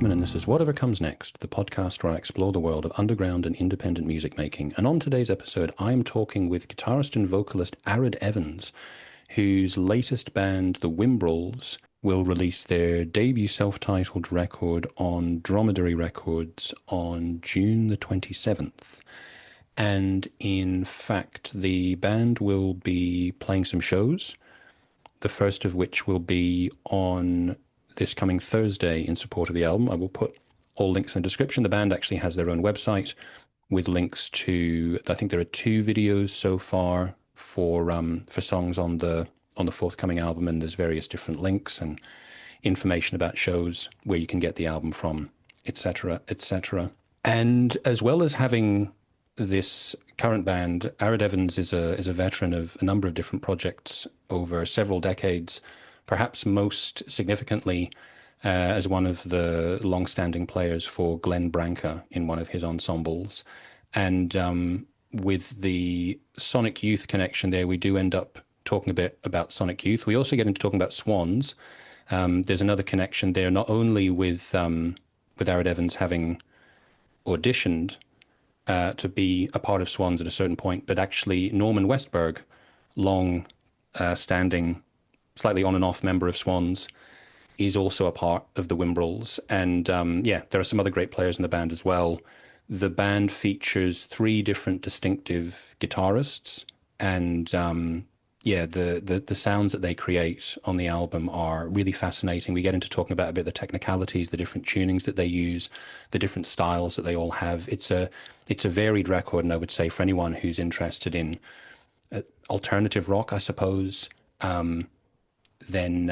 Hoffman, and this is Whatever Comes Next, the podcast where I explore the world of underground and independent music making. And on today's episode, I am talking with guitarist and vocalist Arad Evans, whose latest band, the Whimbrels, will release their debut self-titled record on Dromedary Records on June the 27th. And in fact, the band will be playing some shows, the first of which will be on this coming Thursday in support of the album. I will put all links in the description. The band actually has their own website with links to, I think there are 2 videos so far for songs on the forthcoming album, and there's various different links and information about shows where you can get the album from, etc., etc. And as well as having this current band, Arad Evans is a veteran of a number of different projects over several decades, perhaps most significantly as one of the long-standing players for Glenn Branca in one of his ensembles. And with the Sonic Youth connection there, we do end up talking a bit about Sonic Youth. We also get into talking about Swans. There's another connection there, not only with Arad Evans having auditioned to be a part of Swans at a certain point, but actually Norman Westberg, long standing, slightly on and off member of Swans, is also a part of the Whimbrels. And there are some other great players in the band as well. The band features 3 different distinctive guitarists, and the sounds that they create on the album are really fascinating. We get into talking about a bit the technicalities, the different tunings that they use, the different styles that they all have. It's a varied record, and I would say for anyone who's interested in alternative rock, I suppose, then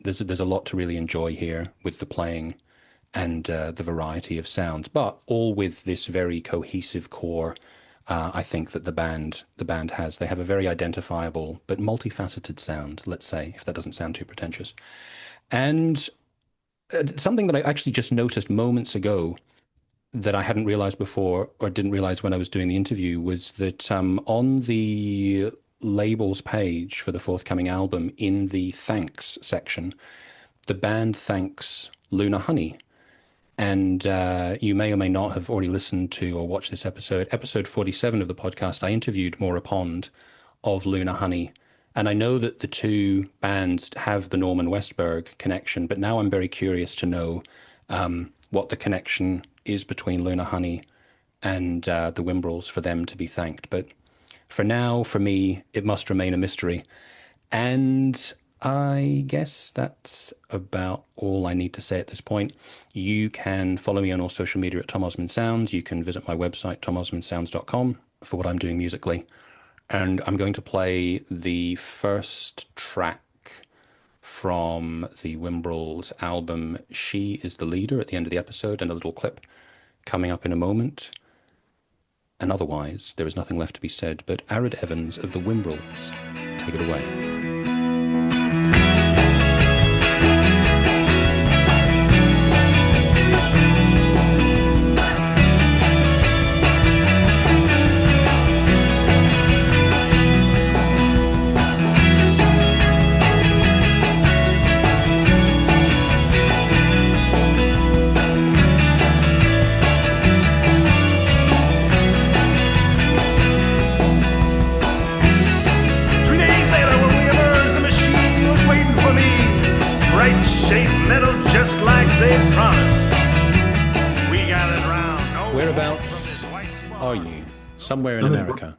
there's a lot to really enjoy here with the playing and the variety of sounds, but all with this very cohesive core. I think that the band has. They have a very identifiable but multifaceted sound, let's say, if that doesn't sound too pretentious. And something that I actually just noticed moments ago that I hadn't realized before, or didn't realize when I was doing the interview, was that on the labels page for the forthcoming album, in the thanks section, the band thanks Luna Honey. And you may or may not have already listened to or watched this episode 47 of the podcast. I interviewed Maura Pond of Luna Honey, and I know that the 2 bands have the Norman Westberg connection, but now I'm very curious to know what the connection is between Luna Honey and the Whimbrels for them to be thanked. But for now, for me, it must remain a mystery. And I guess that's about all I need to say at this point. You can follow me on all social media at Tom Osmond Sounds. You can visit my website, tomosmondsounds.com, for what I'm doing musically. And I'm going to play the first track from the Whimbrels album, She is the Leader, at the end of the episode, and a little clip coming up in a moment. And otherwise, there is nothing left to be said, but Arad Evans of the Whimbrels, take it away. Whereabouts are you? Somewhere in America?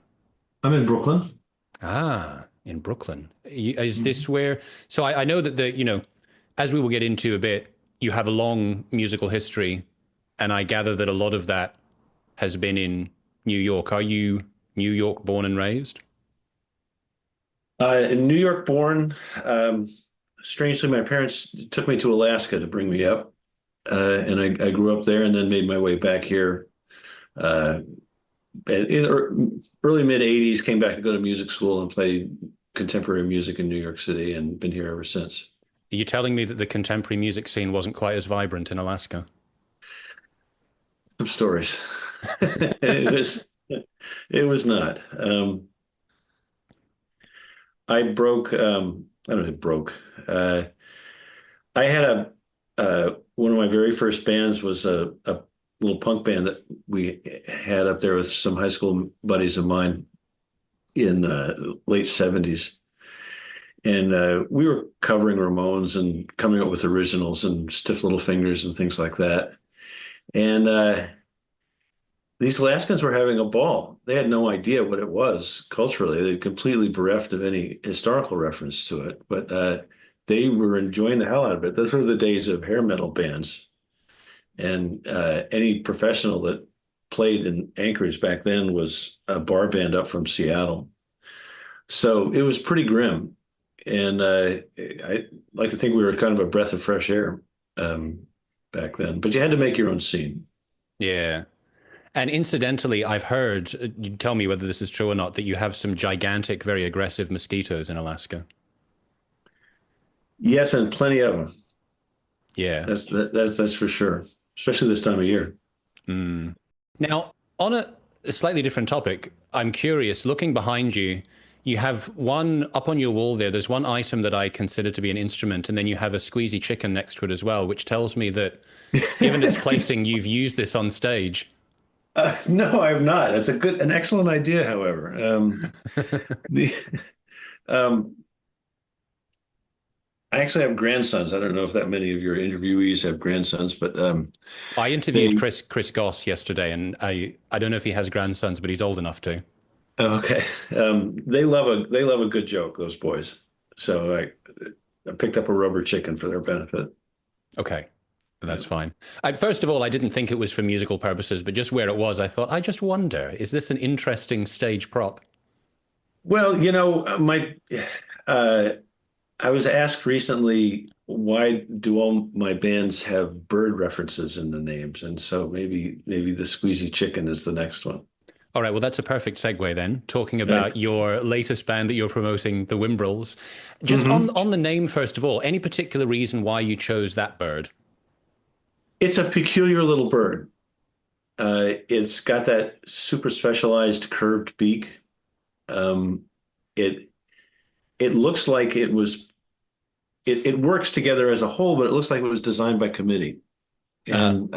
I'm in Brooklyn. Ah, in Brooklyn. Is this where... So I know that, as we will get into a bit, you have a long musical history, and I gather that a lot of that has been in New York. Are you New York born and raised? In New York born. Strangely, my parents took me to Alaska to bring me up. And I grew up there and then made my way back here. Early mid-'80s, came back to go to music school and play contemporary music in New York City, and been here ever since. Are you telling me that the contemporary music scene wasn't quite as vibrant in Alaska? Some stories. It was not. I broke. I don't know. Broke. I had one of my very first bands was a little punk band that we had up there with some high school buddies of mine in late 70s. And we were covering Ramones and coming up with originals and Stiff Little Fingers and things like that. And these Alaskans were having a ball. They had no idea what it was culturally. They were completely bereft of any historical reference to it, but they were enjoying the hell out of it. Those were the days of hair metal bands. And any professional that played in Anchorage back then was a bar band up from Seattle. So it was pretty grim. And I like to think we were kind of a breath of fresh air back then. But you had to make your own scene. Yeah. And incidentally, I've heard, you tell me whether this is true or not, that you have some gigantic, very aggressive mosquitoes in Alaska. Yes, and plenty of them. Yeah. That's for sure, especially this time of year. Mm. Now, on a slightly different topic, I'm curious, looking behind you, you have one up on your wall there. There's one item that I consider to be an instrument, and then you have a squeezy chicken next to it as well, which tells me that, given its placing, you've used this on stage. No, I have not. It's an excellent idea, however. The I actually have grandsons. I don't know if that many of your interviewees have grandsons, but I interviewed Chris Goss yesterday, and I don't know if he has grandsons, but he's old enough to. okay. They love a good joke, those boys. So I picked up a rubber chicken for their benefit. Okay. That's fine. First of all, I didn't think it was for musical purposes, but just where it was, I thought, I just wonder, is this an interesting stage prop? Well, I was asked recently, why do all my bands have bird references in the names? And so maybe the squeezy chicken is the next one. All right, well, that's a perfect segue then, talking about your latest band that you're promoting, the Whimbrels. Just on the name, first of all, any particular reason why you chose that bird? It's a peculiar little bird. It's got that super specialized curved beak. It looks like it was. It works together as a whole, but it looks like it was designed by committee. And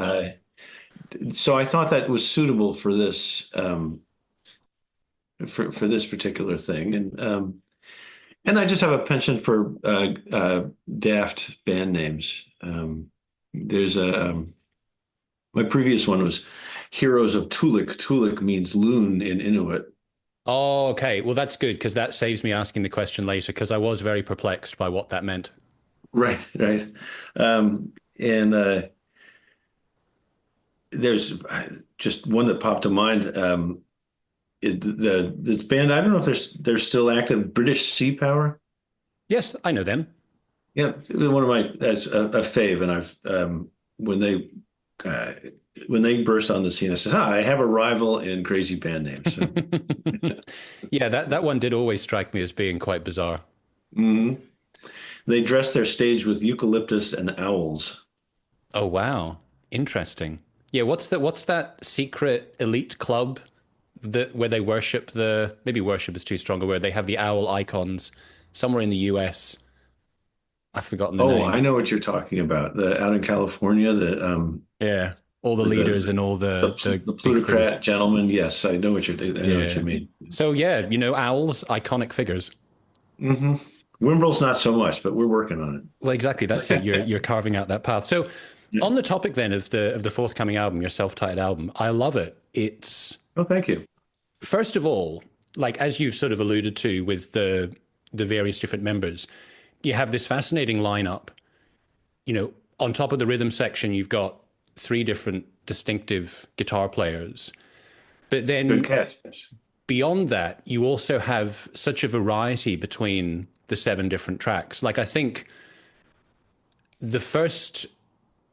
so I thought that was suitable for this for this particular thing. And I just have a penchant for daft band names. There's my previous one was Heroes of Tulik. Tulik means loon in Inuit. Oh, okay. Well, that's good because that saves me asking the question later because I was very perplexed by what that meant. Right. And there's just one that popped to mind. This band, I don't know if they're still active, British Sea Power. Yes, I know them. Yeah, one of my that's a fave, and I've when they burst on the scene, I said, "Hi, I have a rival in crazy band names." So. Yeah, that one did always strike me as being quite bizarre. Mm-hmm. They dress their stage with eucalyptus and owls. Oh wow, interesting. Yeah, what's that secret elite club where they worship maybe worship is too strong a word. They have the owl icons somewhere in the US. I've forgotten the name. Oh, I know what you're talking about. Out in California, yeah, all the leaders and all the plutocrat gentlemen. Yes, I know what you're doing. I know what you mean. So yeah, owls, iconic figures. Mm-hmm. Whimbrels, not so much, but we're working on it. Well, exactly. That's it. You're carving out that path. So, on the topic then of the forthcoming album, your self-titled album, I love it. It's thank you. First of all, like as you've sort of alluded to with the various different members, you have this fascinating lineup. On top of the rhythm section, you've got 3 different distinctive guitar players. But then good catch. Beyond that, you also have such a variety between the 7 different tracks. Like I think the first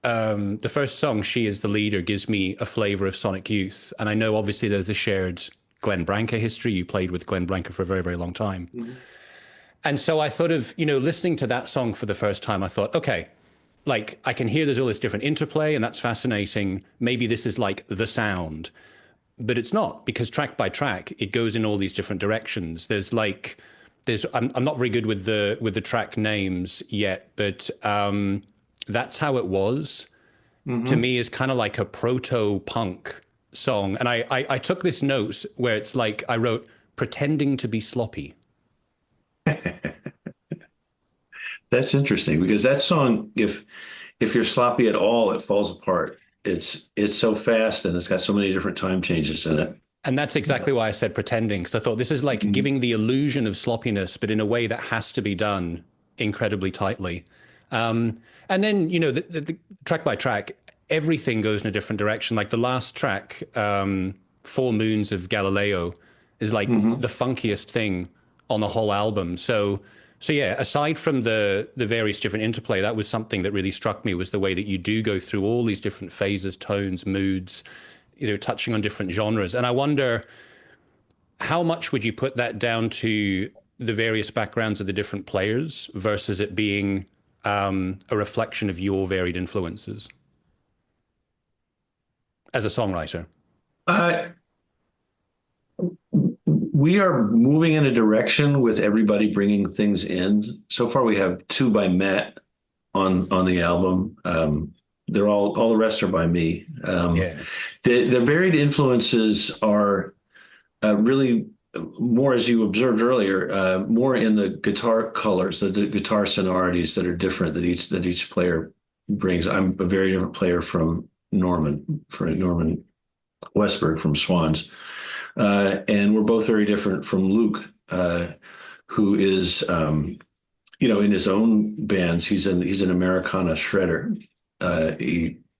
song, She Is the Leader, gives me a flavor of Sonic Youth. And I know obviously there's a shared Glenn Branca history. You played with Glenn Branca for a very, very long time. Mm-hmm. And so I thought of, listening to that song for the first time, I thought, okay, like I can hear there's all this different interplay and that's fascinating. Maybe this is like the sound, but it's not, because track by track, it goes in all these different directions. I'm not very good with the track names yet, but That's How It Was, to Hmm. me is kind of like a proto-punk song. And I took this note where it's like I wrote pretending to be sloppy. That's interesting because that song, if you're sloppy at all, it falls apart. It's so fast and it's got so many different time changes in it. And that's exactly why I said pretending, because I thought this is like Mhm. giving the illusion of sloppiness, but in a way that has to be done incredibly tightly. And then, the track by track, everything goes in a different direction. Like the last track, Four Moons of Galileo, is like the Mhm. funkiest thing on the whole album. So yeah, aside from the various different interplay, that was something that really struck me, was the way that you do go through all these different phases, tones, moods, touching on different genres. And I wonder, how much would you put that down to the various backgrounds of the different players versus it being a reflection of your varied influences as a songwriter? Uh, we are moving in a direction with everybody bringing things in. So far, we have two by Matt on the album. They're all the rest are by me. Yeah. The varied influences are really more, as you observed earlier, more in the guitar colors, the guitar sonorities that are different that each player brings. I'm a very different player from Norman Westberg from Swans, and we're both very different from Luke, who is in his own bands. He's an Americana shredder.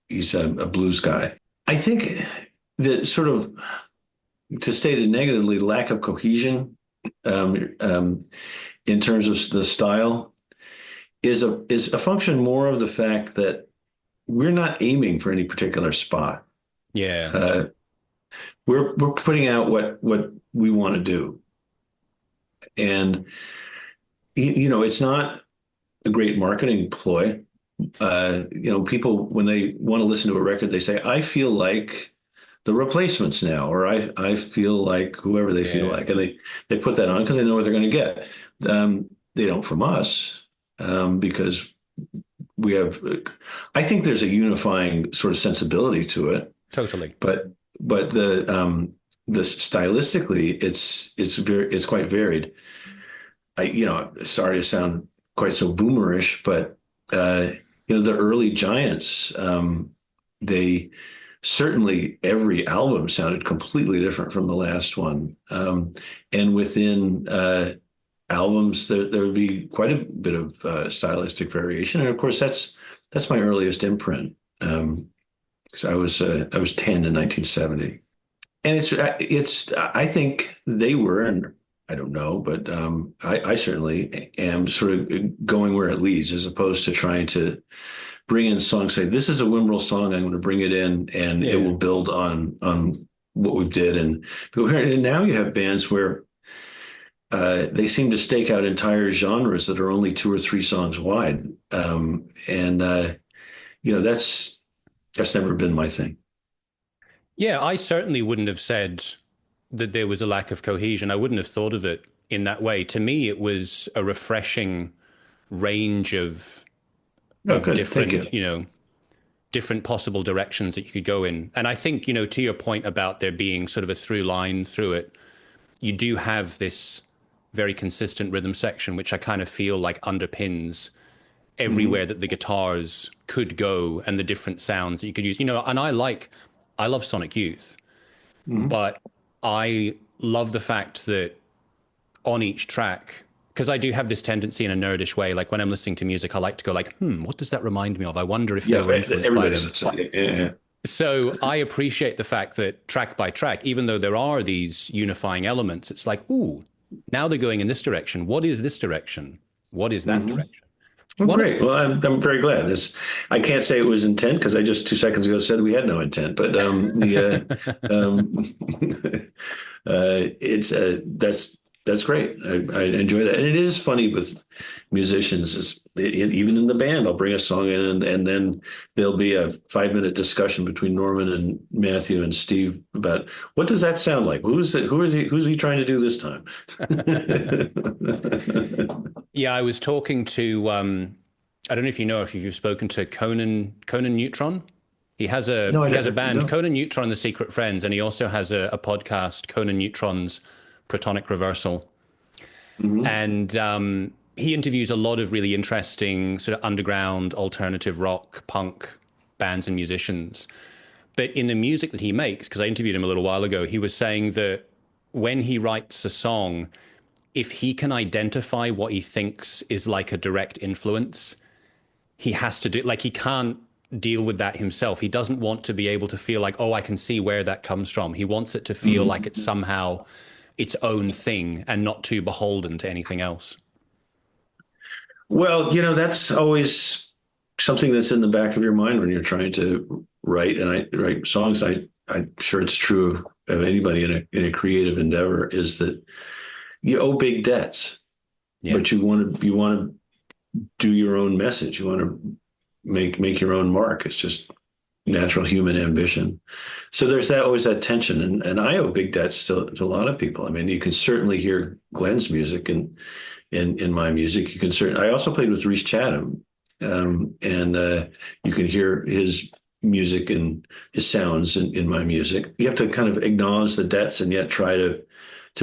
He's a blues guy. I think that sort of, to state it negatively, lack of cohesion in terms of the style is a function more of the fact that we're not aiming for any particular spot. Yeah. Uh, we're putting out what we want to do, and it's not a great marketing ploy. People, when they want to listen to a record, they say, "I feel like the Replacements now," or I feel like whoever they feel Yeah. like, and they put that on because they know what they're going to get. They don't from us, because we have. I think there's a unifying sort of sensibility to it, Totally. but the stylistically, it's quite varied. Sorry to sound quite so boomerish, but the early Giants, they certainly, every album sounded completely different from the last one. And within albums, there would be quite a bit of stylistic variation. And of course, that's my earliest imprint. So I was 10 in 1970, and I think they were, and I don't know, but I certainly am sort of going where it leads, as opposed to trying to bring in songs, say, this is a Whimbrel song, I'm going to bring it in and it Yeah. will build on what we did. And now you have bands where they seem to stake out entire genres that are only two or three songs wide. And that's never been my thing. Yeah, I certainly wouldn't have said that there was a lack of cohesion. I wouldn't have thought of it in that way. To me, it was a refreshing range Oh, of good. Thank you. different possible directions that you could go in. And I think, to your point about there being sort of a through line through it, you do have this very consistent rhythm section, which I kind of feel like underpins Hmm. everywhere that the guitars could go and the different sounds that you could use. And I love Sonic Youth, Hmm. but I love the fact that on each track, because I do have this tendency in a nerdish way, like when I'm listening to music, I like to go like, what does that remind me of? I wonder if they Yeah, were influenced by everybody them. says that. Yeah. So I appreciate the fact that track by track, even though there are these unifying elements, it's like, ooh, now they're going in this direction. What is this direction? What is that Hmm. direction? Well, One of great. Well, I'm very glad. I can't say it was intent because I just 2 seconds ago said we had no intent. But it's that's great. I enjoy that, and it is funny with musicians. Even in the band, I'll bring a song in, and then there'll be a 5 minute discussion between Norman and Matthew and Steve about what does that sound like. Who's it? Who's he trying to do this time? Yeah, I was talking to I don't know if you know if you've spoken to Conan Neutron. No, I He has a never. band, No. Conan Neutron and the Secret Friends, and he also has a podcast, Conan Neutron's Protonic Reversal. Hmm. And he interviews a lot of really interesting sort of underground alternative rock, punk bands and musicians. But in the music that he makes, because I interviewed him a little while ago, he was saying that when he writes a song, if he can identify what he thinks is like a direct influence, he has to do, like, he can't deal with that himself. He doesn't want to be able to feel like, oh, I can see where that comes from. He wants it to feel like Hmm. it's somehow its own thing and not too beholden to anything else. Well, that's always something that's in the back of your mind when you're trying to write and I write songs. I'm sure it's true of anybody in a creative endeavor is that you owe big debts, Yeah. but you want to do your own message. You want to make your own mark. It's just natural human ambition. So there's always that tension, and I owe big debts to a lot of people. I mean, you can certainly hear Glenn's music and in my music. You can certainly. I also played with Reese Chatham, and you can hear his music and his sounds in my music. You have to kind of acknowledge the debts and yet try to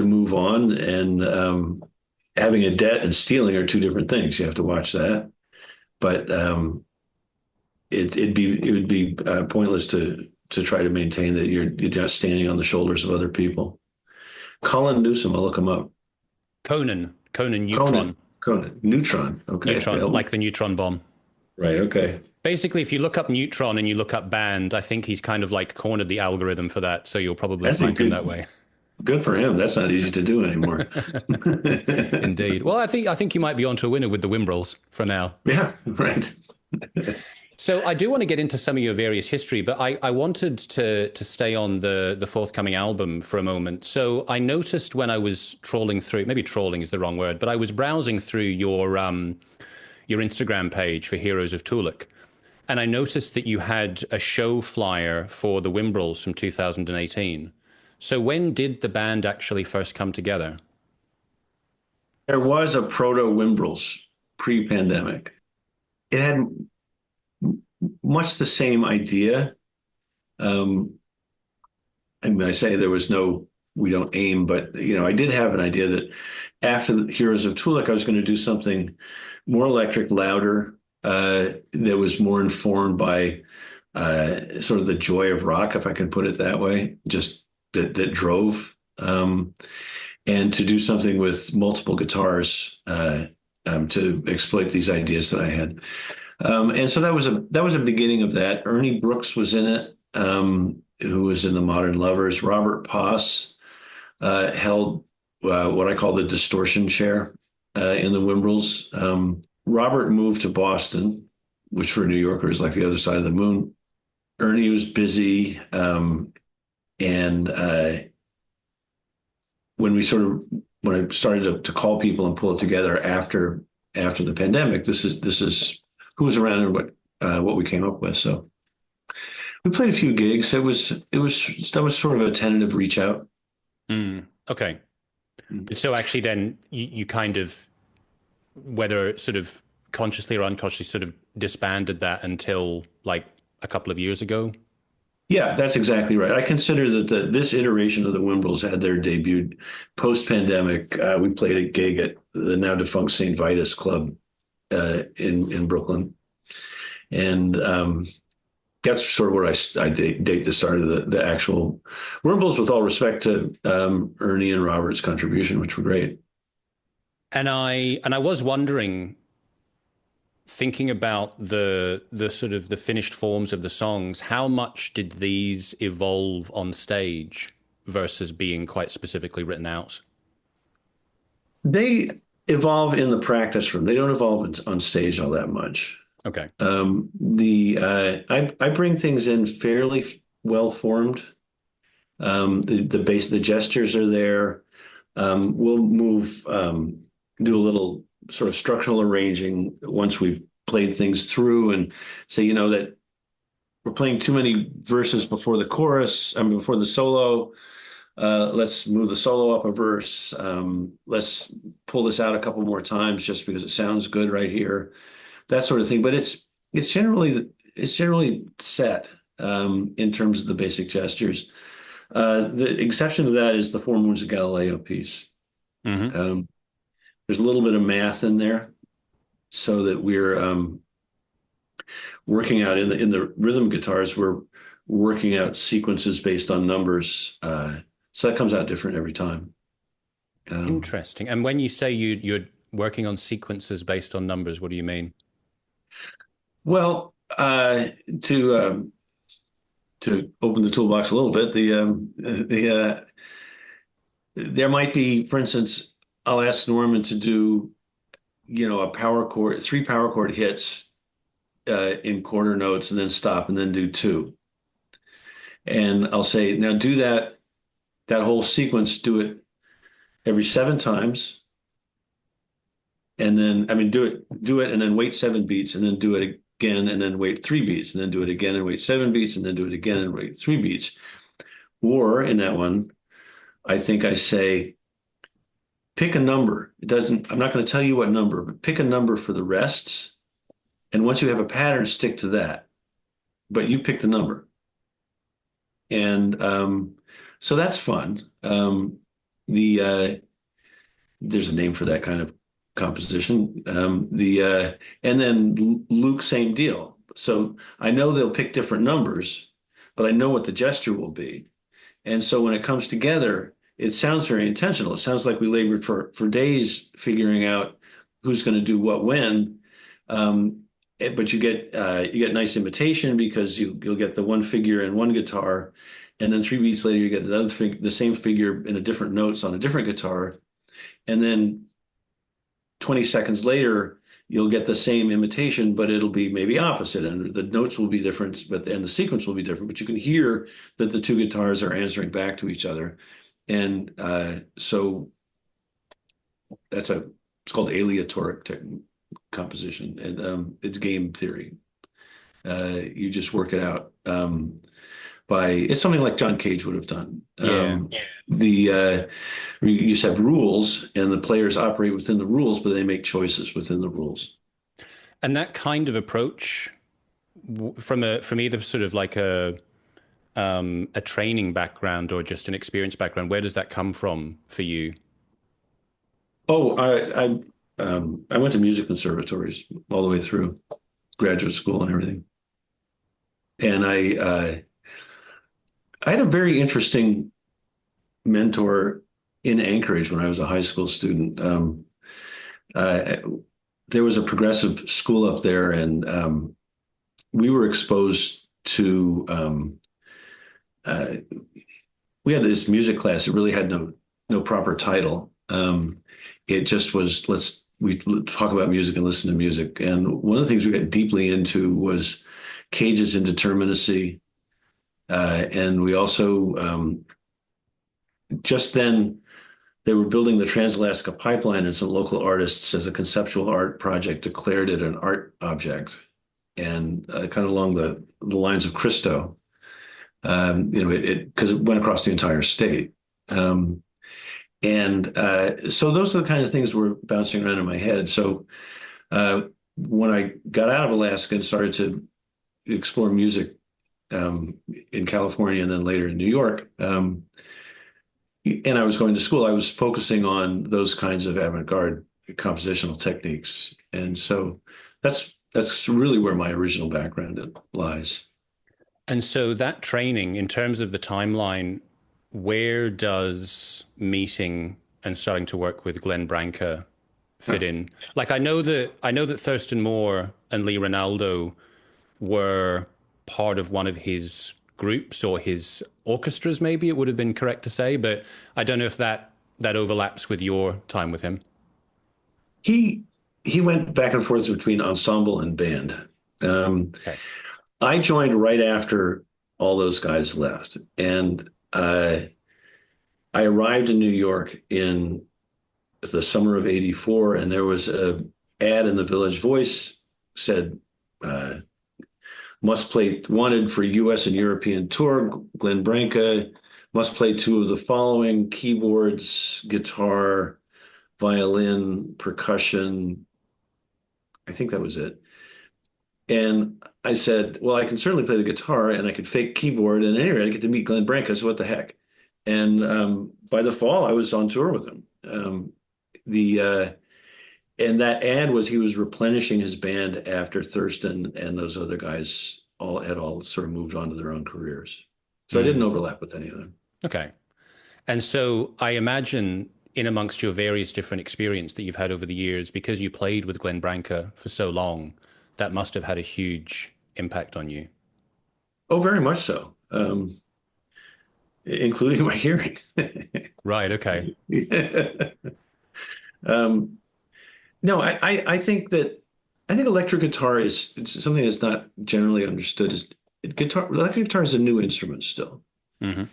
move on. And having a debt and stealing are two different things. You have to watch that. But it would be pointless to try to maintain that you're just standing on the shoulders of other people. Colin Newsom, I'll look him up. Conan Neutron. Conan Neutron. Okay, Neutron, like the neutron bomb. right. Okay, Basically, if you look up Neutron and you look up band, I think he's kind of like cornered the algorithm for that. So you'll probably that's a find him that way. good for him. That's not easy to do anymore. Indeed. Well, I think you might be onto a winner with the Whimbrels for now. Yeah, right. So I do want to get into some of your various history, but I wanted to stay on the forthcoming album for a moment. So I noticed when I was trawling through, maybe trawling is the wrong word, but I was browsing through your Instagram page for Heroes of Tuluk, and I noticed that you had a show flyer for the Whimbrels from 2018. So when did the band actually first come together? There was a proto Wimbrels pre-pandemic. It had much the same idea. I mean, I say there was no, we don't aim, but I did have an idea that after the Heroes of Tuluk, I was going to do something more electric, louder, that was more informed by sort of the joy of rock, if I can put it that way, just that drove, and to do something with multiple guitars to exploit these ideas that I had. And so that was a beginning of that. Ernie Brooks was in it, who was in the Modern Lovers. Robert Poss held what I call the distortion chair in the Whimbrels. Robert moved to Boston, which for a New Yorker is like the other side of the moon. Ernie was busy, and when I started to call people and pull it together after the pandemic, this is who was around and what we came up with. So we played a few gigs. That was sort of a tentative reach out. Okay. So actually then you kind of, whether sort of consciously or unconsciously, sort of disbanded that until like a couple of years ago? Yeah, that's exactly right. I consider that this iteration of the Whimbrels had their debut post-pandemic. We played a gig at the now defunct St. Vitus Club in Brooklyn, and that's sort of where I date the start of the actual Whimbrels. With all respect to Ernie and Robert's contribution, which were great. And I was wondering, thinking about the sort of the finished forms of the songs, how much did these evolve on stage versus being quite specifically written out? They evolve in the practice room. They don't evolve on stage all that much. Okay. I bring things in fairly well formed. The bass, the gestures are there. We'll move, do a little sort of structural arranging once we've played things through and say, that we're playing too many verses before the chorus, before the solo. Let's move the solo up a verse. Let's pull this out a couple more times just because it sounds good right here. that sort of thing. But it's generally set in terms of the basic gestures. The exception to that is the Four Moons of Galileo piece. Hmm. Um, there's a little bit of math in there, so that we're working out in the rhythm guitars. We're working out sequences based on numbers. So that comes out different every time. Um, Interesting. And when you say you're working on sequences based on numbers, what do you mean? well, to to open the toolbox a little bit, there might be, for instance, I'll ask Norman to do, a power chord, three power chord hits in quarter notes, and then stop, and then do two. And I'll say, now do that whole sequence, do it every 7 times, and then do it, and then wait 7 beats, and then do it again, and then wait 3 beats, and then do it again and wait 7 beats, and then do it again and wait 3 beats. Or in that one, I think I say, pick a number. I'm not going to tell you what number, but pick a number for the rests. And once you have a pattern, stick to that. But you pick the number. And so that's fun. There's a name for that kind of composition. And then Luke, same deal. So I know they'll pick different numbers, but I know what the gesture will be. And so when it comes together, it sounds very intentional. It sounds like we labored for days figuring out who's going to do what when. But you get nice imitation, because you'll get the one figure in one guitar, and then 3 beats later you get the same figure in a different notes on a different guitar, and then 20 seconds later you'll get the same imitation, but it'll be maybe opposite, and the notes will be different, and the sequence will be different. But you can hear that the two guitars are answering back to each other, and so it's called aleatoric composition, and it's game theory. You just work it out it's something like John Cage would have done. You just have rules, and the players operate within the rules, but they make choices within the rules. And that kind of approach from either sort of like a training background or just an experience background, where does that come from for you? Oh, I went to music conservatories all the way through graduate school and everything. And I had a very interesting mentor in Anchorage when I was a high school student. There was a progressive school up there, and we were exposed to we had this music class. It really had no proper title. It just was, we talk about music and listen to music. And one of the things we got deeply into was Cage's indeterminacy. And we also, just then, they were building the Trans-Alaska Pipeline, and some local artists, as a conceptual art project, declared it an art object. And kind of along the lines of Christo, because it went across the entire state. So those are the kind of things were bouncing around in my head. So when I got out of Alaska and started to explore music in California, and then later in New York, and I was going to school, I was focusing on those kinds of avant-garde compositional techniques. And so that's really where my original background lies. And so that training, in terms of the timeline, where does meeting and starting to work with Glenn Branca fit in? Like, I know that Thurston Moore and Lee Ronaldo were part of one of his groups, or his orchestras, maybe it would have been correct to say, but I don't know if that overlaps with your time with him. He went back and forth between ensemble and band. Okay. I joined right after all those guys left, and I arrived in New York in the summer of '84, and there was an ad in the Village Voice said, must play, wanted for U.S. and European tour, Glenn Branca, must play two of the following: keyboards, guitar, violin, percussion. I think that was it. And I said, well, I can certainly play the guitar and I could fake keyboard. And anyway, I get to meet Glenn Branca, so what the heck? And by the fall, I was on tour with him. The and that ad was he was replenishing his band after Thurston and those other guys all sort of moved on to their own careers. So I didn't Mm. overlap with any of them. Okay. And so I imagine in amongst your various different experience that you've had over the years, because you played with Glenn Branca for so long, that must have had a huge impact on you. Oh, very much so, including my hearing. Right. Okay. um, no, I think electric guitar is something that's not generally understood as guitar. Electric guitar is a new instrument still. Hmm.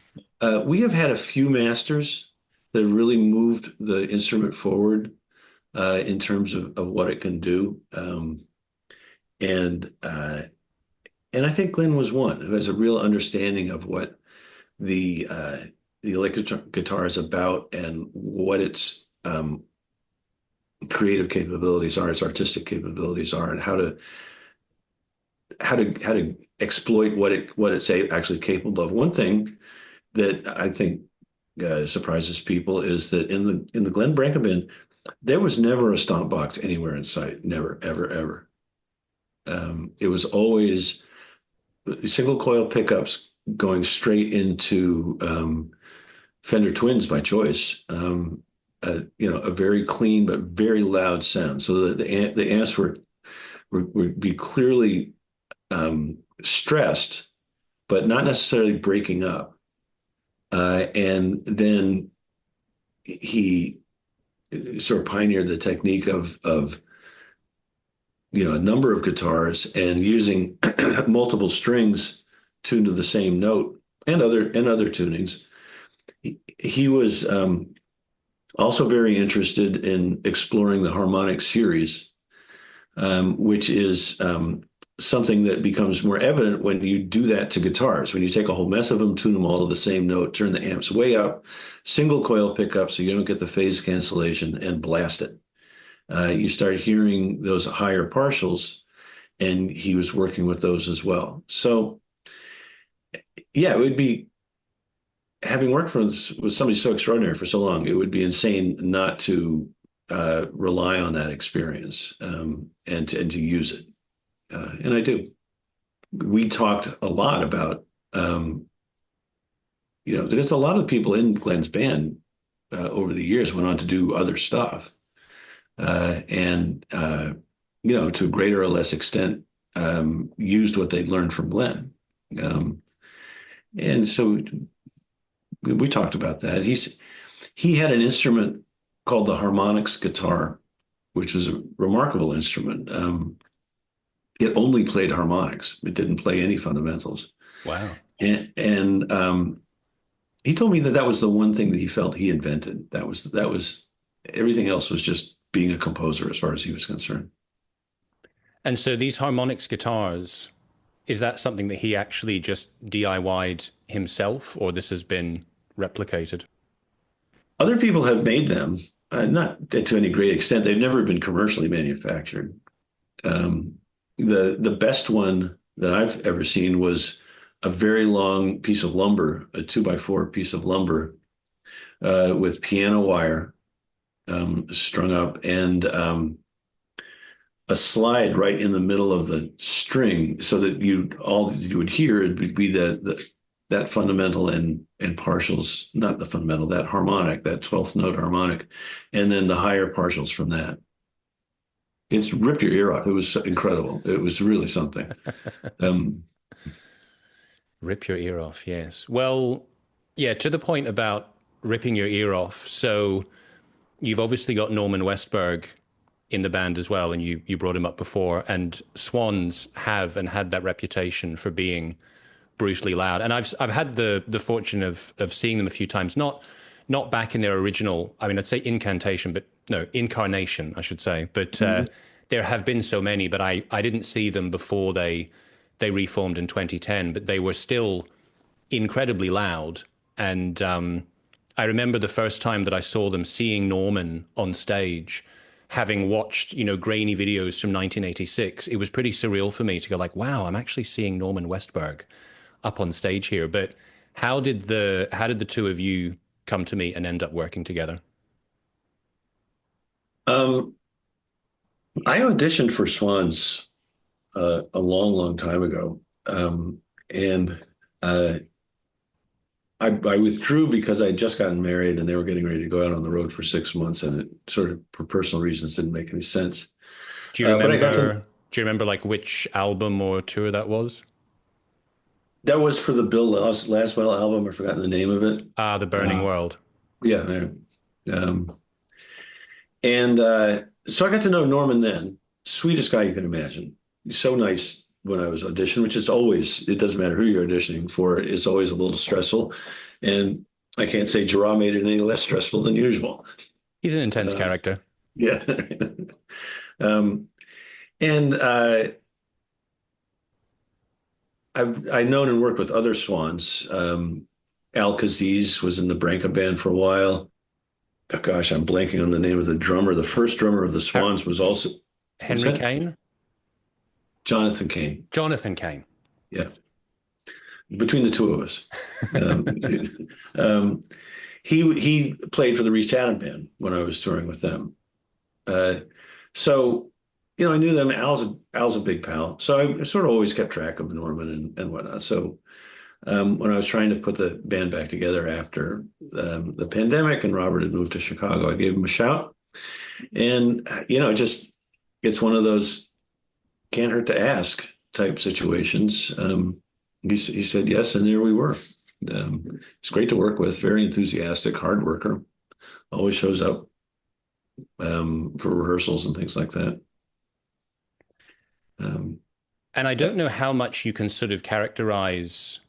We have had a few masters that really moved the instrument forward in terms of what it can do. And and I think Glenn was one who has a real understanding of what the uh, the electric guitar is about and what its creative capabilities are, its artistic capabilities are, and how to exploit what it's actually capable of. One thing that I think surprises people is that in the Glenn Branca band, there was never a stomp box anywhere in sight. Never, ever, ever. It was always single coil pickups going straight into Fender Twins by choice. A very clean but very loud sound, so that the amps would be clearly stressed, but not necessarily breaking up. And then he sort of pioneered the technique of a number of guitars and using multiple strings tuned to the same note and other tunings. He was also very interested in exploring the harmonic series, which is something that becomes more evident when you do that to guitars. When you take a whole mess of them, tune them all to the same note, turn the amps way up, single coil pickup so you don't get the phase cancellation, and blast it. You start hearing those higher partials, and he was working with those as well. So, yeah, it would be, having worked with somebody so extraordinary for so long, it would be insane not to rely on that experience and to use it. And I do. We talked a lot about, because a lot of people in Glenn's band over the years went on to do other stuff. And to a greater or less extent, used what they learned from Glenn. And so we talked about that. He had an instrument called the harmonics guitar, which was a remarkable instrument. It only played harmonics. It didn't play any fundamentals. Wow. And he told me that was the one thing that he felt he invented. That was everything else was just being a composer as far as he was concerned. And so these harmonics guitars, is that something that he actually just DIY'd himself, or this has been replicated? Other people have made them, not to any great extent. They've never been commercially manufactured. The best one that I've ever seen was a very long piece of lumber, a 2x4 piece of lumber with piano wire strung up, and a slide right in the middle of the string, so that all you would hear it would be that fundamental and partials, not the fundamental, that harmonic, that 12th note harmonic, and then the higher partials from that. It's ripped your ear off. It was incredible. It was really something. Rip your ear off, yes. Well, yeah, to the point about ripping your ear off. So you've obviously got Norman Westberg in the band as well, and you brought him up before. And Swans have and had that reputation for being brutally loud. And I've had the fortune of seeing them a few times, not back in their original, I mean, I'd say incantation, but no, incarnation, I should say. But there have been so many, but I didn't see them before they reformed in 2010, but they were still incredibly loud. And I remember the first time that I saw them, seeing Norman on stage, having watched, grainy videos from 1986, it was pretty surreal for me to go like, wow, I'm actually seeing Norman Westberg up on stage here. But how did the two of you come to meet and end up working together? Um, I auditioned for Swans a long, long time ago, and uh, I withdrew because I had just gotten married and they were getting ready to go out on the road for 6 months, and it sort of, for personal reasons, didn't make any sense. Do you But I got remember to. do you remember like which album or tour that was? That was for the Bill Laswell album. I've forgotten the name of it. Ah, The Burning Uh, World. yeah, yeah. And so I got to know Norman then. Sweetest guy you can imagine. He's so nice when I was auditioning, which is always, it doesn't matter who you're auditioning for, it's always a little stressful. And I can't say Gerard made it any less stressful than usual. He's an intense Uh, character. yeah. um, and I've known and worked with other Swans. Al Kaziz was in the Branca band for a while. Oh, gosh, I'm blanking on the name of the drummer. The first drummer of the Swans was also, was Henry that Kane? Jonathan Cain. Jonathan Kane. Yeah, between the two of us. Um, um, he played for the Reach Adam band when I was touring with them. Uh, so, I knew them. Al's a big pal. So I sort of always kept track of Norman and whatnot. So when I was trying to put the band back together after the pandemic and Robert had moved to Chicago, I gave him a shout. And, it's one of those can't hurt to ask type situations. He said yes, and there we were. He's great to work with, very enthusiastic, hard worker, always shows up for rehearsals and things like that. And I don't know how much you can sort of characterize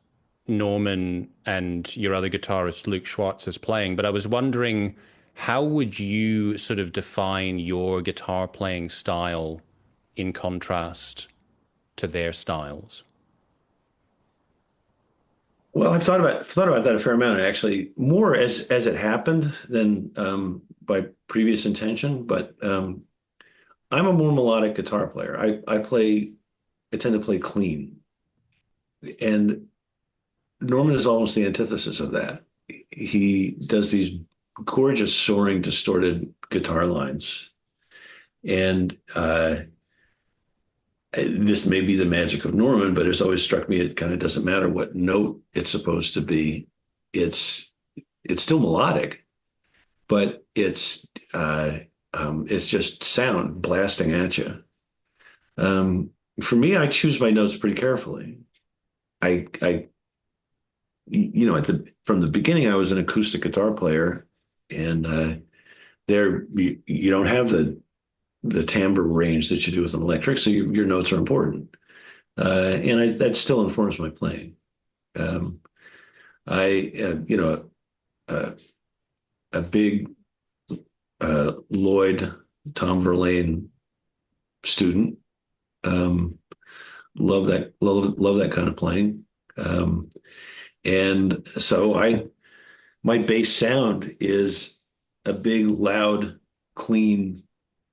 Norman and your other guitarist, Luke Schwartz, as playing, but I was wondering, how would you sort of define your guitar playing style in contrast to their styles? Well, I've thought about that a fair amount, actually, more as it happened than by previous intention. But I'm a more melodic guitar player. I tend to play clean, and Norman is almost the antithesis of that. He does these gorgeous, soaring, distorted guitar lines, and this may be the magic of Norman, but it's always struck me it kind of doesn't matter what note it's supposed to be. It's still melodic, but it's just sound blasting at you. For me, I choose my notes pretty carefully. I from the beginning, I was an acoustic guitar player, and there you don't have the timbre range that you do with an electric, so your notes are important, and that still informs my playing. A big Lloyd Tom Verlaine student. Love that kind of playing. And so my bass sound is a big, loud, clean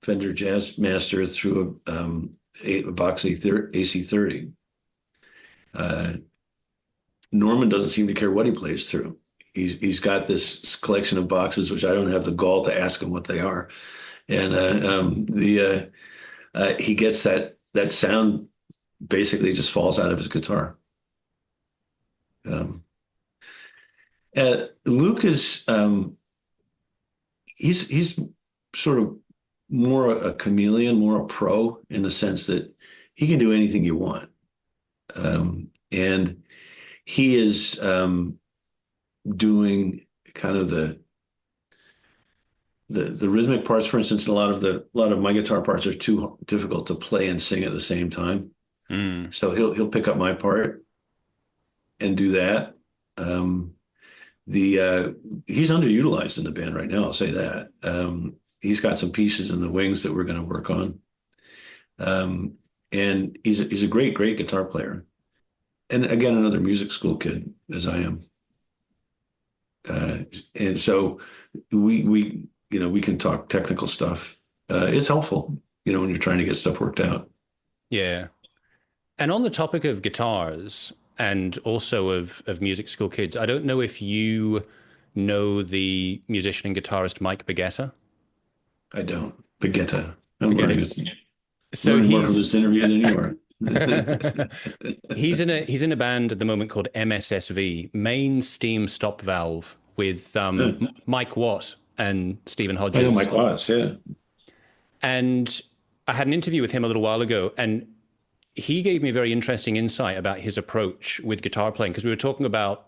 Fender Jazz Master through a Box AC30. Norman doesn't seem to care what he plays through. He's got this collection of boxes, which I don't have the gall to ask him what they are, and he gets that sound basically just falls out of his guitar. Luke is he's sort of more a chameleon, more a pro in the sense that he can do anything you want, and he is doing kind of the rhythmic parts. For instance, a lot of my guitar parts are too difficult to play and sing at the same time. So he'll pick up my part and do that. He's underutilized in the band right now, I'll say that. He's got some pieces in the wings that we're going to work on. And he's a great guitar player. And again, another music school kid, as I am. And so we can talk technical stuff. it's helpful, when you're trying to get stuff worked out. Yeah. And on the topic of guitars and also of music school kids, I don't know if you know the musician and guitarist Mike Baggetta. I don't. Baggetta. I'm Baggetta. So learning more from this interview than you are. he's in a band at the moment called MSSV, Main Steam Stop Valve, with Mike Watt and Stephen Hodges. I know Mike Watts, yeah. And I had an interview with him a little while ago, and he gave me a very interesting insight about his approach with guitar playing, because we were talking about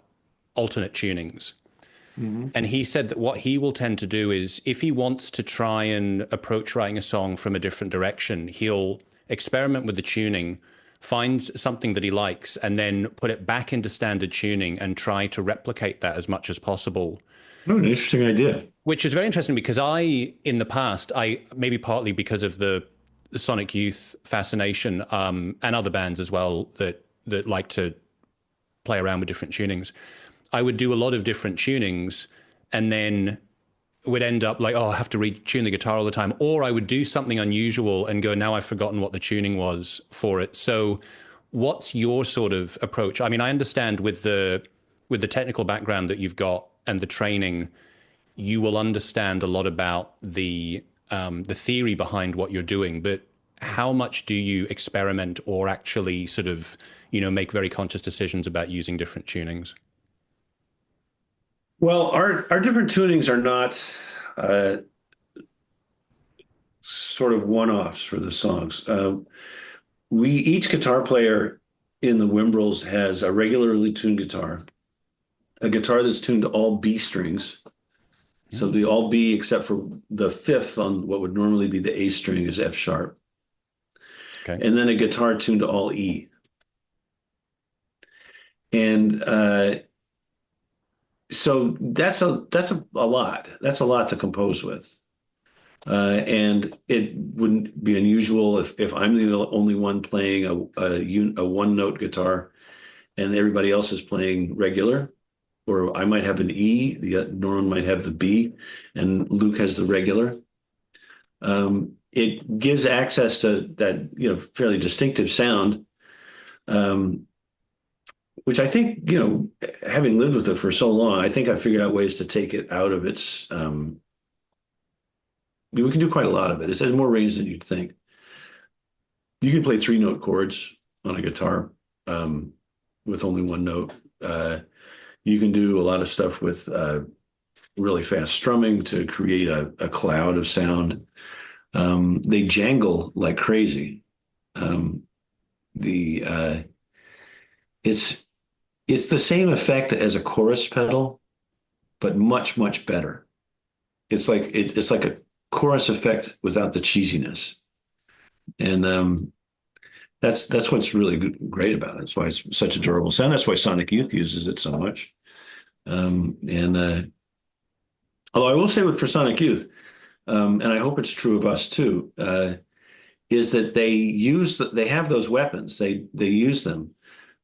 alternate tunings. Mm-hmm. And he said that what he will tend to do is, if he wants to try and approach writing a song from a different direction, he'll experiment with the tuning, find something that he likes, and then put it back into standard tuning and try to replicate that as much as possible. Oh, an interesting idea. Which is very interesting, because in the past, maybe partly because of the Sonic Youth fascination, and other bands as well that like to play around with different tunings, I would do a lot of different tunings and then would end up like, oh, I have to retune the guitar all the time. Or I would do something unusual and go, now I've forgotten what the tuning was for it. So what's your sort of approach? I mean, I understand with the technical background that you've got and the training, you will understand a lot about the theory behind what you're doing, but how much do you experiment or actually sort of, make very conscious decisions about using different tunings? Well, our different tunings are not sort of one-offs for the songs. Each guitar player in the Whimbrels has a regularly tuned guitar, a guitar that's tuned to all B strings. So the all B, except for the fifth on what would normally be the A string, is F sharp. Okay. And then a guitar tuned to all E. And so that's a lot. That's a lot to compose with. And it wouldn't be unusual if I'm the only one playing a one-note guitar and everybody else is playing regular. Or I might have an E, Norman might have the B, and Luke has the regular. It gives access to that, fairly distinctive sound, which I think, having lived with it for so long, I think I figured out ways to take it out of its. We can do quite a lot of it. It has more range than you'd think. You can play 3-note chords on a guitar with only one note. You can do a lot of stuff with really fast strumming to create a cloud of sound. They jangle like crazy. It's the same effect as a chorus pedal, but much, much better. It's like a chorus effect without the cheesiness. And that's what's really great about it. That's why it's such a durable sound. That's why Sonic Youth uses it so much. Although I will say for Sonic Youth, and I hope it's true of us too, is that they have those weapons. They use them,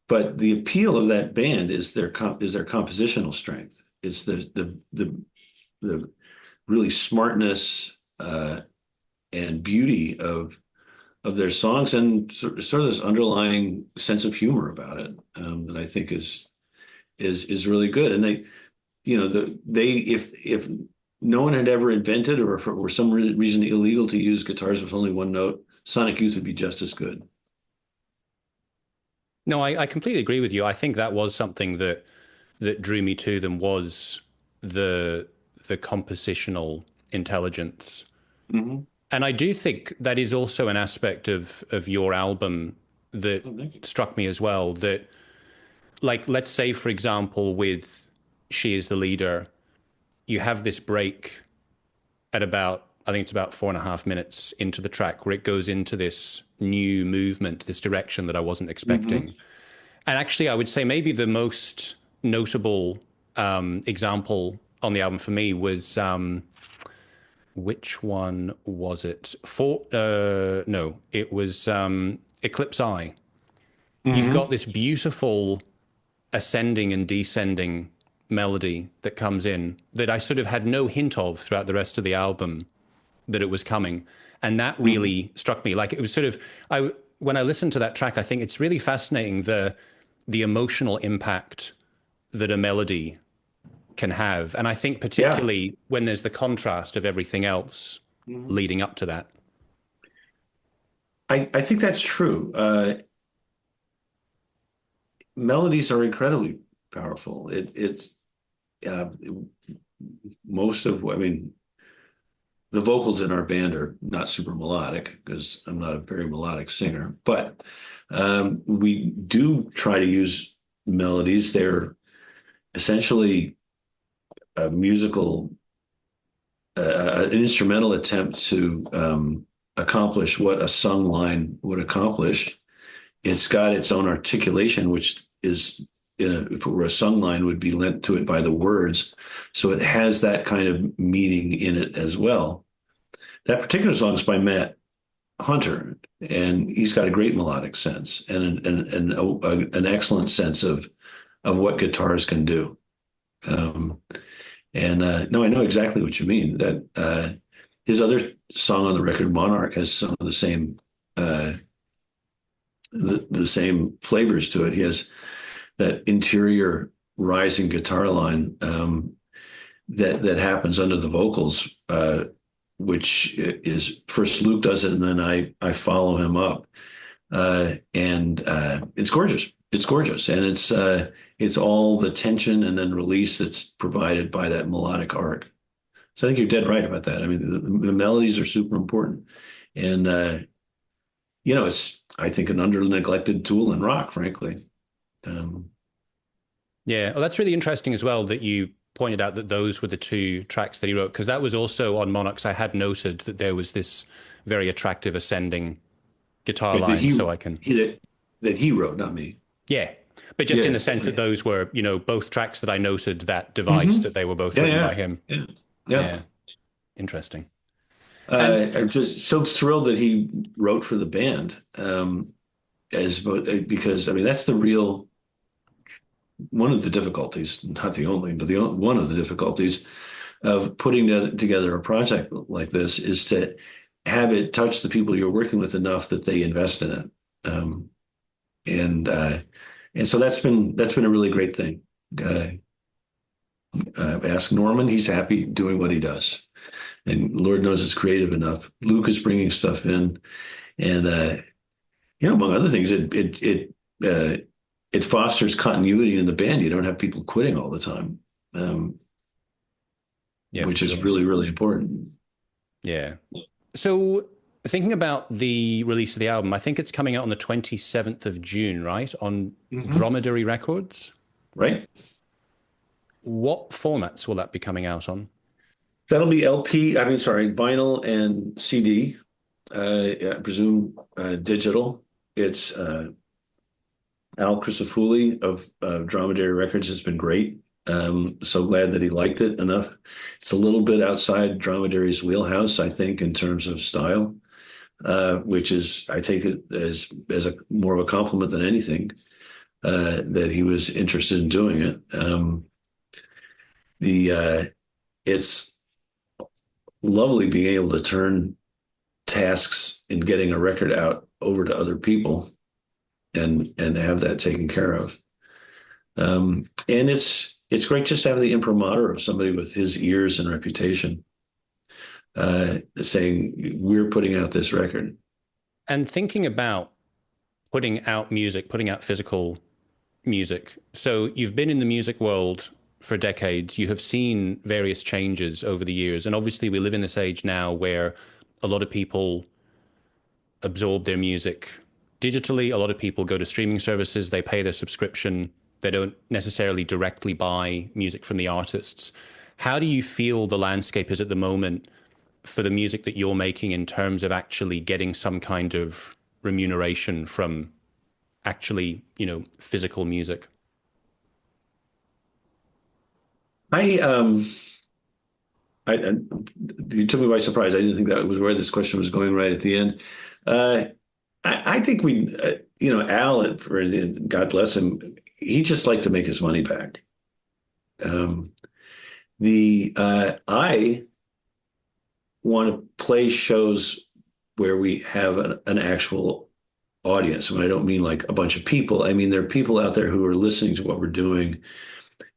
but the appeal of that band is their compositional strength. It's the really smartness and beauty of their songs, and sort of this underlying sense of humor about it that I think is really good. And if no one had ever invented, or if it were some reason illegal to use guitars with only one note, Sonic Youth would be just as good. No, I completely agree with you. I think that was something that drew me to them, was the compositional intelligence. Mm-hmm. And I do think that is also an aspect of your album that struck me as well. That, like, let's say, for example, with She Is the Leader, you have this break at I think it's about 4.5 minutes into the track, where it goes into this new movement, this direction that I wasn't expecting. Mm-hmm. And actually, I would say maybe the most notable example on the album for me was... which one was it? It was Eclipse Eye. Mm-hmm. You've got this beautiful ascending and descending melody that comes in that I sort of had no hint of throughout the rest of the album that it was coming. And that really struck me. Like, it was sort of, when I listened to that track, I think it's really fascinating, the emotional impact that a melody can have. And I think Yeah. particularly when there's the contrast of everything else leading up to that. I think that's true. Melodies are incredibly powerful. It's uh, most of, I mean, the vocals in our band are not super melodic because I'm not a very melodic singer, but we do try to use melodies. They're essentially a musical, an instrumental attempt to accomplish what a sung line would accomplish. It's got its own articulation, which is, if it were a sung line, would be lent to it by the words. So it has that kind of meaning in it as well. That particular song is by Matt Hunter, and he's got a great melodic sense and an excellent sense of what guitars can do. No, I know exactly what you mean. That his other song on the record, Monarch, has some of the same the same flavors to it. He has that interior rising guitar line that happens under the vocals, which is first Luke does it and then I follow him up, and it's gorgeous. It's gorgeous, and it's all the tension and then release that's provided by that melodic arc. So I think you're dead right about that. I mean, the melodies are super important, and it's, I think, an under neglected tool in rock, frankly. Yeah, well, that's really interesting as well that you pointed out that those were the two tracks that he wrote, because that was also on Monarchs. I had noted that there was this very attractive ascending guitar line, that he wrote, not me. Yeah, but just in the sense that those were, both tracks that I noted that device, that they were both written by him. Yeah. Interesting. I'm just so thrilled that he wrote for the band, because I mean that's one of the difficulties, not the only, but one of the difficulties of putting together a project like this is to have it touch the people you're working with enough that they invest in it, and so that's been a really great thing. Ask Norman; he's happy doing what he does, and Lord knows it's creative enough. Luke is bringing stuff in, and among other things, it fosters continuity in the band. You don't have people quitting all the time, which is really, really important. Yeah. So thinking about the release of the album, I think it's coming out on the 27th of June, right? On Dromedary Records. Right. What formats will that be coming out on? That'll be vinyl and CD. I presume digital. It's Al Crisafulli of Dromedary Records has been great. So glad that he liked it enough. It's a little bit outside Dromedary's wheelhouse, I think, in terms of style, which is, I take it as more of a compliment than anything, that he was interested in doing it. It's lovely being able to turn tasks in getting a record out over to other people and have that taken care of. And it's great just to have the imprimatur of somebody with his ears and reputation saying, we're putting out this record. And thinking about putting out music, putting out physical music. So you've been in the music world for decades. You have seen various changes over the years. And obviously we live in this age now where a lot of people absorb their music digitally. A lot of people go to streaming services. They pay their subscription. They don't necessarily directly buy music from the artists. How do you feel the landscape is at the moment for the music that you're making in terms of actually getting some kind of remuneration from actually, physical music? You took me by surprise. I didn't think that was where this question was going right at the end. I think Al, God bless him, he just liked to make his money back. I want to play shows where we have an actual audience. And I don't mean like a bunch of people. I mean, there are people out there who are listening to what we're doing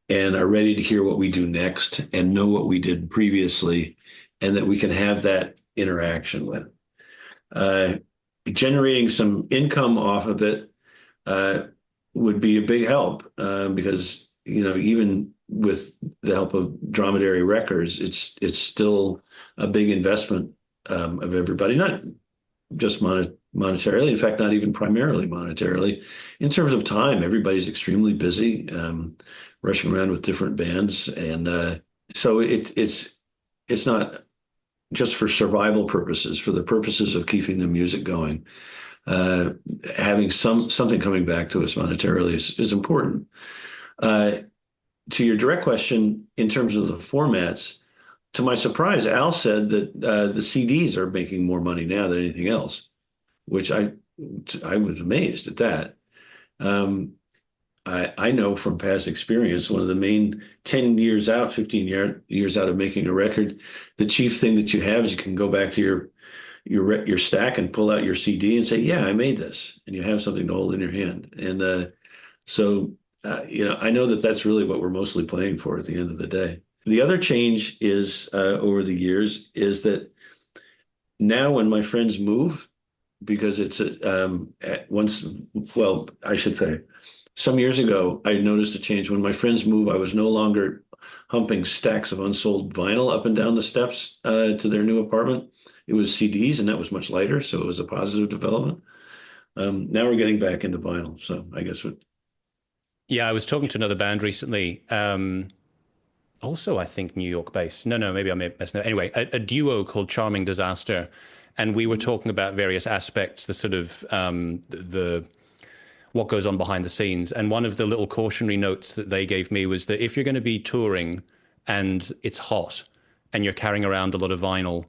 and are ready to hear what we do next and know what we did previously, and that we can have that interaction with. Generating some income off of it would be a big help, because even with the help of Dromedary Records, it's still a big investment of everybody, not just monetarily, in fact, not even primarily monetarily. In terms of time, everybody's extremely busy, rushing around with different bands, and so it's not just for survival purposes, for the purposes of keeping the music going. Having something coming back to us monetarily is important. To your direct question, in terms of the formats, to my surprise, Al said that the CDs are making more money now than anything else, which I was amazed at that. I know from past experience, one of the main 10 years out, 15 years out of making a record, the chief thing that you have is you can go back to your stack and pull out your CD and say, yeah, I made this. And you have something to hold in your hand. And so I know that that's really what we're mostly playing for at the end of the day. The other change is over the years is that now when my friends move, because it's I should say, some years ago, I noticed a change. When my friends move, I was no longer humping stacks of unsold vinyl up and down the steps to their new apartment. It was CDs, and that was much lighter, so it was a positive development. Now we're getting back into vinyl, so I guess what. Yeah, I was talking to another band recently. Also, I think New York based. No, maybe I'm messing up. Anyway, a duo called Charming Disaster. And we were talking about various aspects, the sort of the what goes on behind the scenes. And one of the little cautionary notes that they gave me was that if you're going to be touring and it's hot and you're carrying around a lot of vinyl,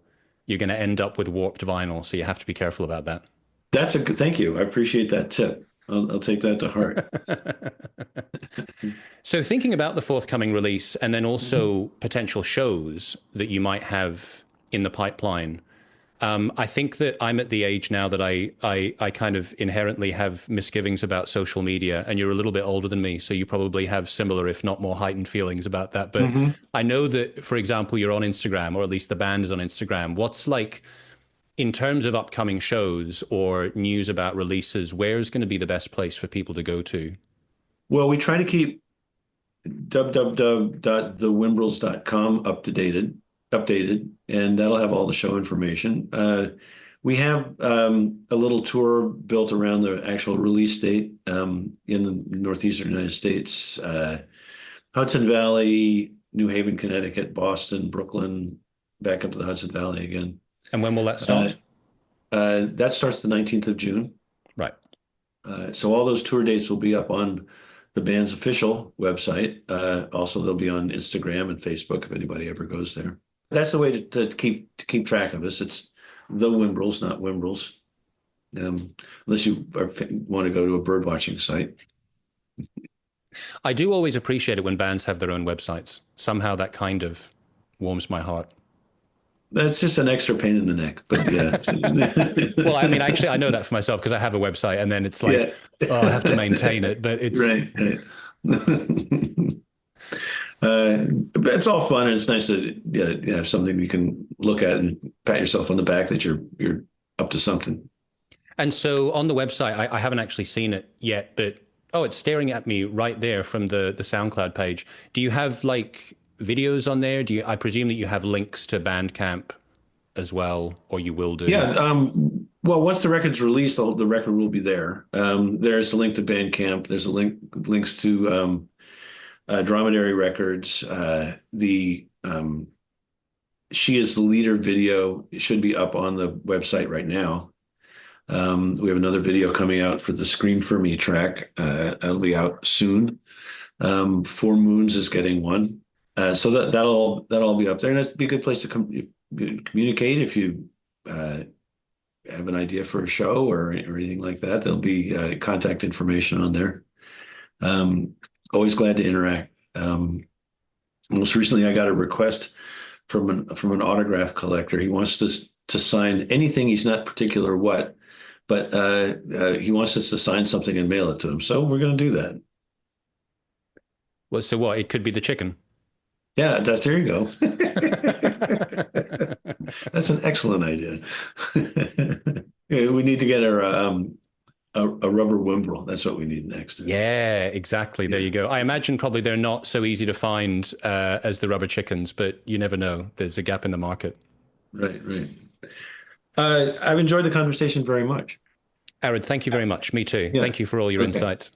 you're going to end up with warped vinyl. So you have to be careful about that. That's a good, thank you. I appreciate that tip. I'll take that to heart. So thinking about the forthcoming release and then also potential shows that you might have in the pipeline, I think that I'm at the age now that I kind of inherently have misgivings about social media, and you're a little bit older than me, so you probably have similar, if not more heightened feelings about that. But I know that, for example, you're on Instagram, or at least the band is on Instagram. What's like, in terms of upcoming shows or news about releases, where's going to be the best place for people to go to? Well, we try to keep www.thewhimbrels.com updated, and that'll have all the show information. We have a little tour built around the actual release date in the northeastern United States, Hudson Valley, New Haven, Connecticut, Boston, Brooklyn, back up to the Hudson Valley again. And when will that start? That starts the 19th of June. Right. So all those tour dates will be up on the band's official website. Also, they'll be on Instagram and Facebook if anybody ever goes there. That's the way to keep track of us. It's the Whimbrels, not Whimbrels, unless you want to go to a bird watching site. I do always appreciate it when bands have their own websites. Somehow that kind of warms my heart. That's just an extra pain in the neck, but yeah. Well, I mean, actually, I know that for myself because I have a website, and then it's like, I have to maintain it. But it's right. But it's all fun, and it's nice to have something you can look at and pat yourself on the back that you're up to something. And so on the website, I haven't actually seen it yet, but it's staring at me right there from the SoundCloud page. Do you have like videos on there? I presume that you have links to Bandcamp as well, or you will do? Yeah. Well, once the record's released, the record will be there. There's a link to Bandcamp. There's links to Dromedary Records. The She Is the Leader video should be up on the website right now. We have another video coming out for the Scream For Me track. That'll be out soon. Four Moons is getting one. So that'll all be up there, and that'd be a good place to communicate if you have an idea for a show or anything like that. There'll be contact information on there. Always glad to interact. Most recently, I got a request from an autograph collector. He wants to to sign anything. He's not particular what, but he wants us to sign something and mail it to him. So we're going to do that. Well, so what? It could be the chicken. Yeah, there you go. That's an excellent idea. Yeah, we need to get a rubber Whimbrel. That's what we need next. Yeah, exactly. There you go. I imagine probably they're not so easy to find as the rubber chickens, but you never know. There's a gap in the market. Right. I've enjoyed the conversation very much. Arad, thank you very much. Me too. Yeah. Thank you for all your insights.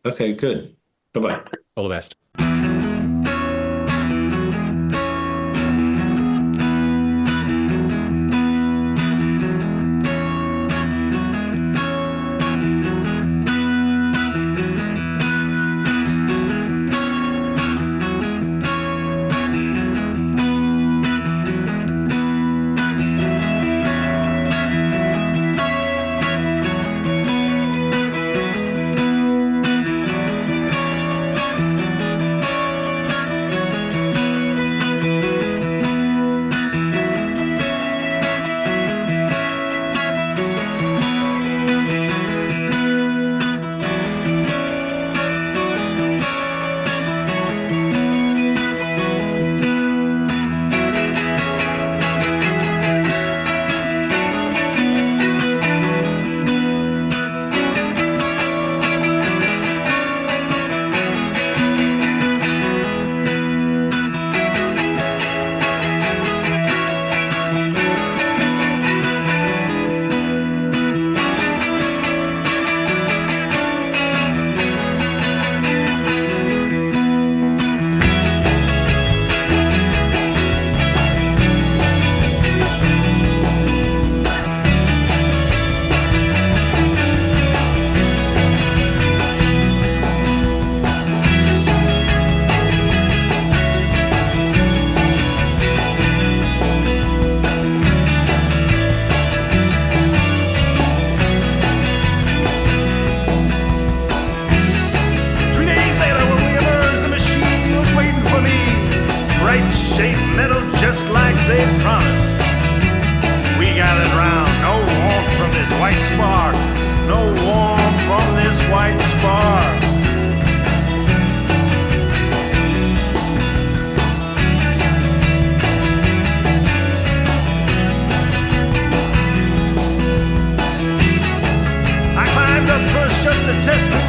Okay, good. Bye-bye. All the best.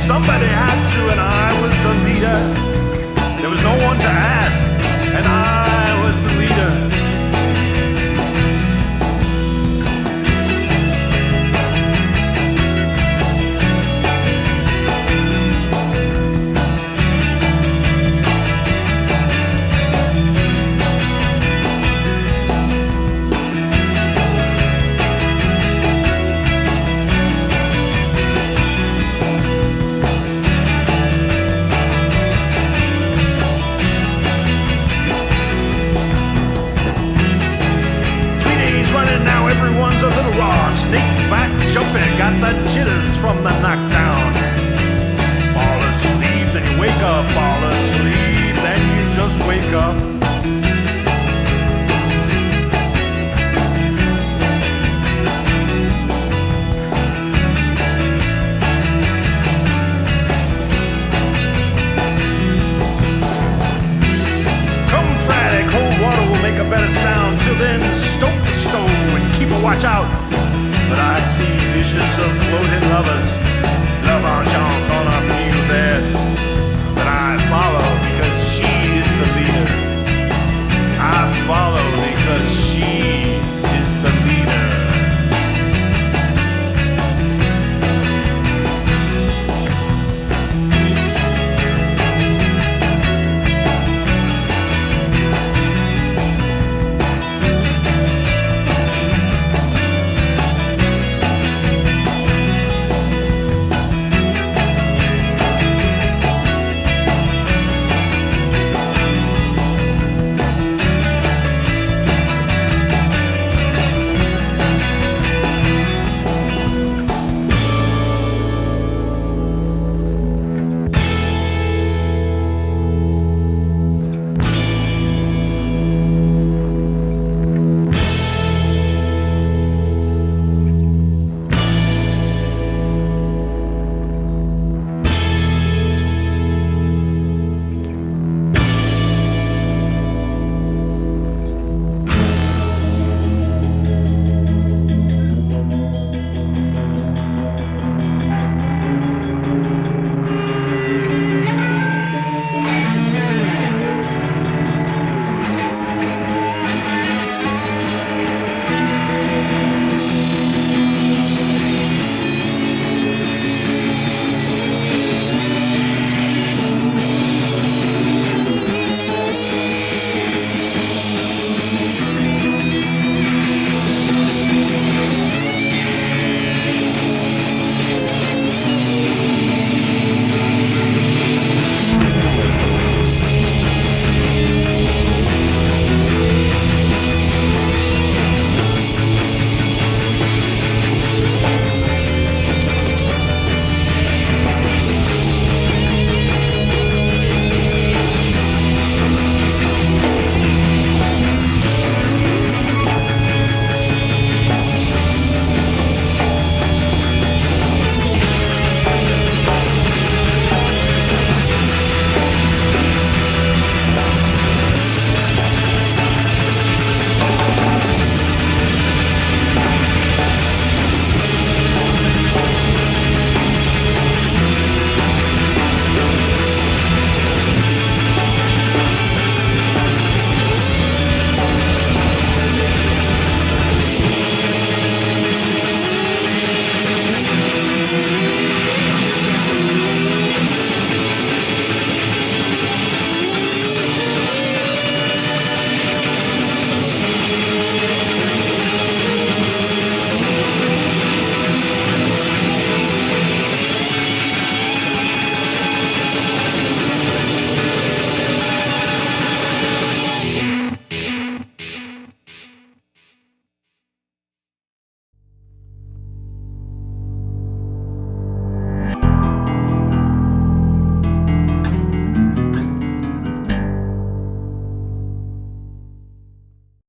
Somebody had to, and I was the leader. There was no one to ask, and I was the leader. Everyone's a little raw, snake back jumping, got the jitters from the knockdown. Fall asleep, then you wake up, fall asleep, then you just wake up. Come Friday, cold water will make a better sound. Till then, stoke the stove and keep a watch out